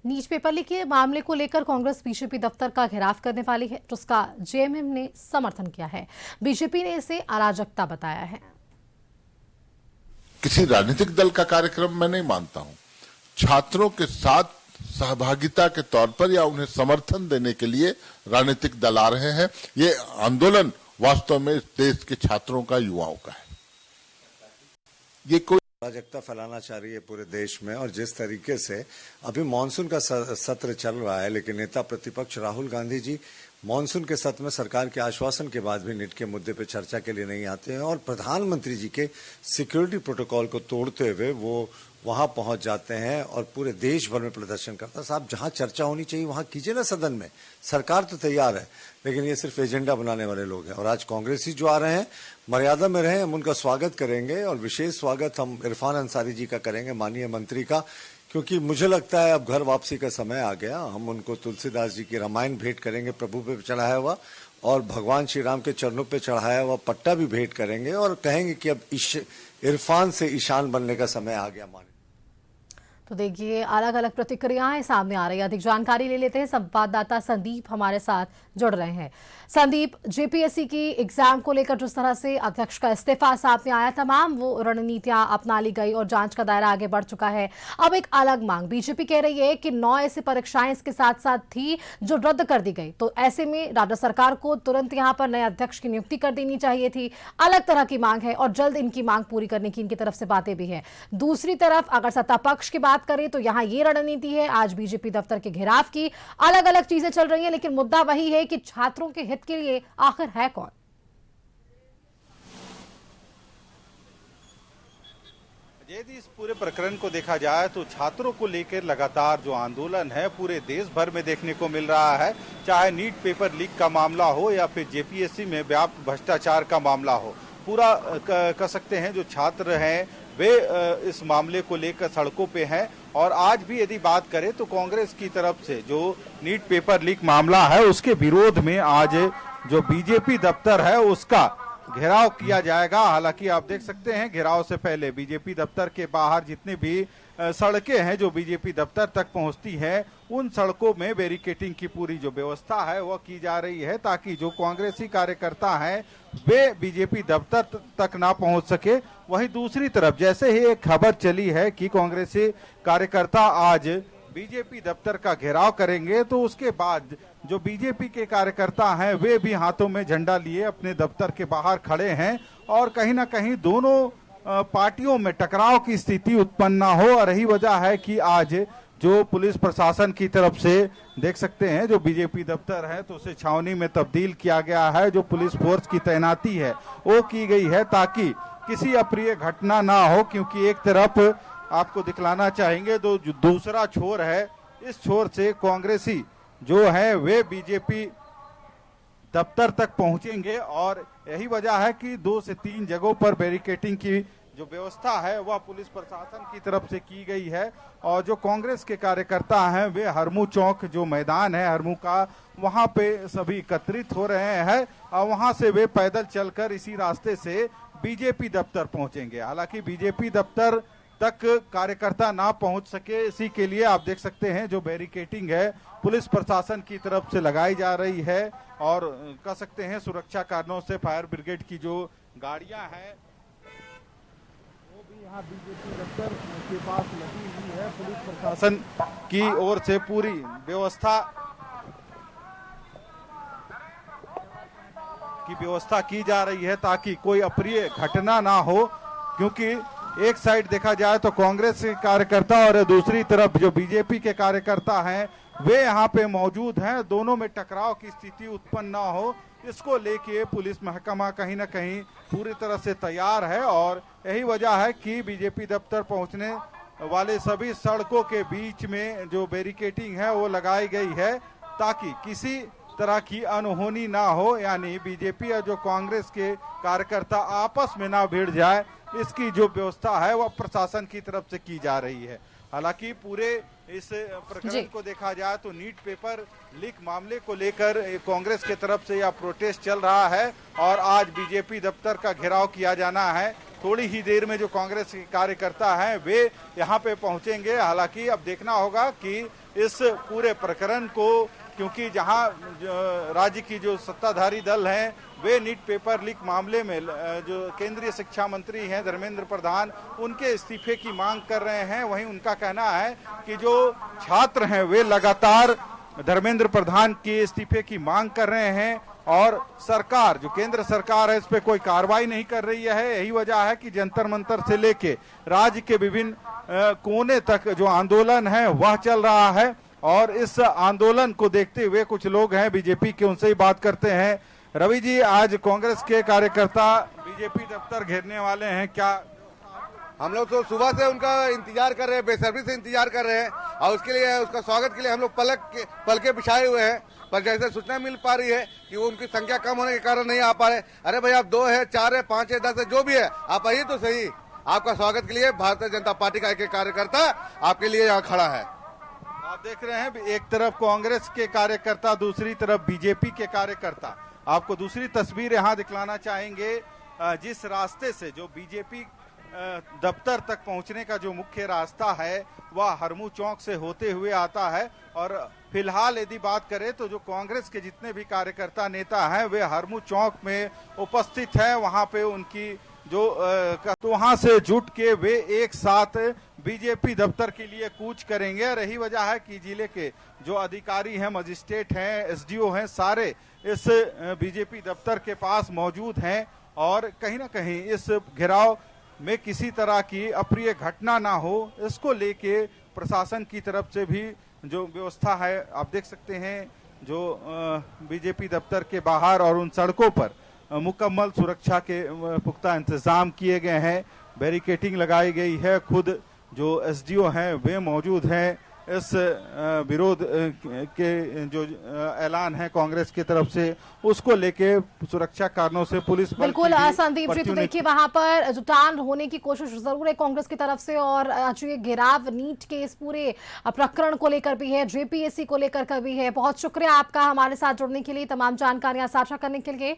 NEET paper leak के मामले को लेकर कांग्रेस बीजेपी दफ्तर का घेराव करने वाली है, जिसका जेएमएम ने समर्थन किया है। बीजेपी ने इसे अराजकता बताया है। किसी राजनीतिक दल का कार्यक्रम मैं नहीं मानता हूं। छात्रों के साथ सहभागिता के तौर पर या उन्हें समर्थन देने के लिए राजनीतिक दल आ रहे हैं। ये आंदोलन वास्तव में देश के छात्रों का, युवाओं का है। ये कोई अराजकता फैलाना चाह रही है पूरे देश में। और जिस तरीके से अभी मानसून का सत्र चल रहा है, लेकिन नेता प्रतिपक्ष राहुल गांधी जी मानसून के सत्र में सरकार के आश्वासन के बाद भी नीट के मुद्दे पर चर्चा के लिए नहीं आते हैं और प्रधानमंत्री जी के सिक्योरिटी प्रोटोकॉल को तोड़ते हुए वो वहां पहुंच जाते हैं और पूरे देश भर में प्रदर्शन करता है। साहब, जहां चर्चा होनी चाहिए वहां कीजिए ना सदन में। सरकार तो तैयार है, लेकिन ये सिर्फ एजेंडा बनाने वाले लोग हैं। और आज कांग्रेसी जो आ रहे हैं, मर्यादा में रहे, हम उनका स्वागत करेंगे और विशेष स्वागत हम इरफान अंसारी जी का करेंगे, माननीय मंत्री का, क्योंकि मुझे लगता है अब घर वापसी का समय आ गया। हम उनको तुलसीदास जी की रामायण भेंट करेंगे, प्रभु पे चढ़ाया हुआ, और भगवान श्री राम के चरणों पे चढ़ाया हुआ पट्टा भी भेंट करेंगे और कहेंगे कि अब इरफान से ईशान बनने का समय आ गया। माने तो देखिए, अलग अलग प्रतिक्रियाएं सामने आ रही है। अधिक जानकारी ले लेते हैं, संवाददाता संदीप हमारे साथ जुड़ रहे हैं। संदीप, जेपीएससी की एग्जाम को लेकर जिस तरह से अध्यक्ष का इस्तीफा सामने आया, तमाम वो रणनीतियां अपना ली गई और जांच का दायरा आगे बढ़ चुका है। अब एक अलग मांग बीजेपी कह रही है कि 9 ऐसी परीक्षाएं इसके साथ साथ थी जो रद्द कर दी गई, तो ऐसे में राज्य सरकार को तुरंत यहां पर नए अध्यक्ष की नियुक्ति कर देनी चाहिए थी। अलग तरह की मांग है और जल्द इनकी मांग पूरी करने की इनकी तरफ से बातें भी है। दूसरी तरफ अगर सत्ता पक्ष की बात करें तो यहां ये रणनीति है आज बीजेपी दफ्तर के घेराव की। अलग अलग चीजें चल रही हैं, लेकिन मुद्दा वही है कि छात्रों के हित के लिए आखिर है कौन। यदि इस पूरे प्रकरण को देखा जाए तो छात्रों को लेकर लगातार जो आंदोलन है पूरे देश भर में देखने को मिल रहा है। चाहे नीट पेपर लीक का मामला हो या फिर जेपीएससी में व्यापक भ्रष्टाचार का मामला हो, पूरा कह सकते हैं जो छात्र हैं वे इस मामले को लेकर सड़कों पे हैं। और आज भी यदि बात करें तो कांग्रेस की तरफ से जो नीट पेपर लीक मामला है उसके विरोध में आज जो बीजेपी दफ्तर है उसका घेराव किया जाएगा। हालांकि आप देख सकते हैं घेराव से पहले बीजेपी दफ्तर के बाहर जितने भी सड़कें हैं जो बीजेपी दफ्तर तक पहुंचती हैं, उन सड़कों में बैरिकेटिंग की पूरी जो व्यवस्था है वह की जा रही है, ताकि जो कांग्रेसी कार्यकर्ता हैं वे बीजेपी दफ्तर तक ना पहुंच सके। वहीं दूसरी तरफ जैसे ही एक खबर चली है कि कांग्रेसी कार्यकर्ता आज बीजेपी दफ्तर का घेराव करेंगे, तो उसके बाद जो बीजेपी के कार्यकर्ता हैं वे भी हाथों में झंडा लिए अपने दफ्तर के बाहर खड़े हैं और कहीं ना कहीं दोनों पार्टियों में टकराव की स्थिति उत्पन्न ना हो। और यही वजह है कि आज जो पुलिस प्रशासन की तरफ से देख सकते हैं जो बीजेपी दफ्तर है तो उसे छावनी में तब्दील किया गया है। जो पुलिस फोर्स की तैनाती है वो की गई है ताकि किसी अप्रिय घटना ना हो, क्योंकि एक तरफ आपको दिखलाना चाहेंगे तो जो दूसरा छोर है, इस छोर से कांग्रेसी जो है वे बीजेपी दफ्तर तक पहुंचेंगे। और यही वजह है कि 2 से 3 जगहों पर बैरिकेटिंग की जो व्यवस्था है वह पुलिस प्रशासन की तरफ से की गई है। और जो कांग्रेस के कार्यकर्ता हैं वे हरमू चौक जो मैदान है हरमू का, वहां पे सभी एकत्रित हो रहे हैं और वहां से वे पैदल चलकर इसी रास्ते से बीजेपी दफ्तर पहुंचेंगे। हालांकि बीजेपी दफ्तर तक कार्यकर्ता ना पहुंच सके, इसी के लिए आप देख सकते हैं जो बैरिकेटिंग है पुलिस प्रशासन की तरफ से लगाई जा रही है। और कह सकते हैं सुरक्षा कारणों से फायर ब्रिगेड की जो गाड़ियां हैं वो भी यहाँ बीजेपी दफ्तर के पास लगी हुई है। पुलिस प्रशासन की ओर से पूरी व्यवस्था की जा रही है ताकि कोई अप्रिय घटना ना हो, क्योंकि एक साइड देखा जाए तो कांग्रेस के कार्यकर्ता और दूसरी तरफ जो बीजेपी के कार्यकर्ता हैं वे यहाँ पे मौजूद हैं। दोनों में टकराव की स्थिति उत्पन्न ना हो, इसको लेके पुलिस महकमा कहीं ना कहीं पूरी तरह से तैयार है। और यही वजह है कि बीजेपी दफ्तर पहुंचने वाले सभी सड़कों के बीच में जो बैरिकेटिंग है वो लगाई गई है ताकि किसी तरह की अनहोनी ना हो, यानी बीजेपी और जो कांग्रेस के कार्यकर्ता आपस में ना भिड़ जाए, इसकी जो व्यवस्था है वह प्रशासन की तरफ से की जा रही है। हालांकि पूरे इस प्रकरण को देखा जाए तो नीट पेपर लीक मामले को लेकर कांग्रेस के तरफ से यह प्रोटेस्ट चल रहा है और आज बीजेपी दफ्तर का घेराव किया जाना है। थोड़ी ही देर में जो कांग्रेस के कार्यकर्ता हैं वे यहाँ पे पहुंचेंगे। हालांकि अब देखना होगा कि इस पूरे प्रकरण को, क्योंकि जहां राज्य की जो सत्ताधारी दल हैं वे नीट पेपर लीक मामले में जो केंद्रीय शिक्षा मंत्री हैं धर्मेंद्र प्रधान, उनके इस्तीफे की मांग कर रहे हैं, वहीं उनका कहना है कि जो छात्र हैं वे लगातार धर्मेंद्र प्रधान के इस्तीफे की मांग कर रहे हैं और सरकार, जो केंद्र सरकार है, इस पे कोई कार्रवाई नहीं कर रही है। यही वजह है कि जंतर मंतर से लेके राज्य के विभिन्न कोने तक जो आंदोलन है वह चल रहा है और इस आंदोलन को देखते हुए कुछ लोग हैं बीजेपी के, उनसे ही बात करते हैं। रवि जी, आज कांग्रेस के कार्यकर्ता बीजेपी दफ्तर घेरने वाले हैं, क्या? हम लोग तो सुबह से उनका इंतजार कर रहे हैं, बेसब्री से इंतजार कर रहे हैं और उसके लिए, उसका स्वागत के लिए हम लोग पलके बिछाए हुए हैं। पर जैसे सूचना मिल पा रही है कि वो उनकी संख्या कम होने के कारण नहीं आ पा रहे। अरे भाई, आप 2 है, 4 है, 5 है, 10 है, जो भी है, आप आइए तो सही। आपका स्वागत के लिए भारतीय जनता पार्टी का एक कार्यकर्ता आपके लिए यहाँ खड़ा है। आप देख रहे हैं एक तरफ कांग्रेस के कार्यकर्ता, दूसरी तरफ बीजेपी के कार्यकर्ता। आपको दूसरी तस्वीर यहाँ दिखलाना चाहेंगे। जिस रास्ते से जो बीजेपी दफ्तर तक पहुंचने का जो मुख्य रास्ता है वह हरमू चौक से होते हुए आता है और फिलहाल यदि बात करें तो जो कांग्रेस के जितने भी कार्यकर्ता नेता हैं वे हरमू चौक में उपस्थित हैं। वहां पे उनकी जो तो वहां से जुट के वे एक साथ बीजेपी दफ्तर के लिए कूच करेंगे और यही वजह है कि जिले के जो अधिकारी हैं, मजिस्ट्रेट हैं, एसडीओ हैं, सारे इस बीजेपी दफ्तर के पास मौजूद हैं और कहीं ना कहीं इस घेराव में किसी तरह की अप्रिय घटना ना हो, इसको लेके प्रशासन की तरफ से भी जो व्यवस्था है आप देख सकते हैं। जो बीजेपी दफ्तर के बाहर और उन सड़कों पर मुकम्मल सुरक्षा के पुख्ता इंतजाम किए गए हैं, बैरिकेटिंग लगाई गई है। खुद जो एसडीओ हैं वे मौजूद हैं। इस विरोध के जो ऐलान है कांग्रेस की तरफ से, उसको लेके सुरक्षा कारणों से पुलिस बिल्कुल संदीप जी, तो देखिए वहां पर जुटान होने की कोशिश जरूर है कांग्रेस की तरफ से और जो ये घेराव नीट के इस पूरे प्रकरण को लेकर भी है, जेपीएससी को लेकर भी है। बहुत शुक्रिया आपका हमारे साथ जुड़ने के लिए, तमाम जानकारियां साझा करने के लिए।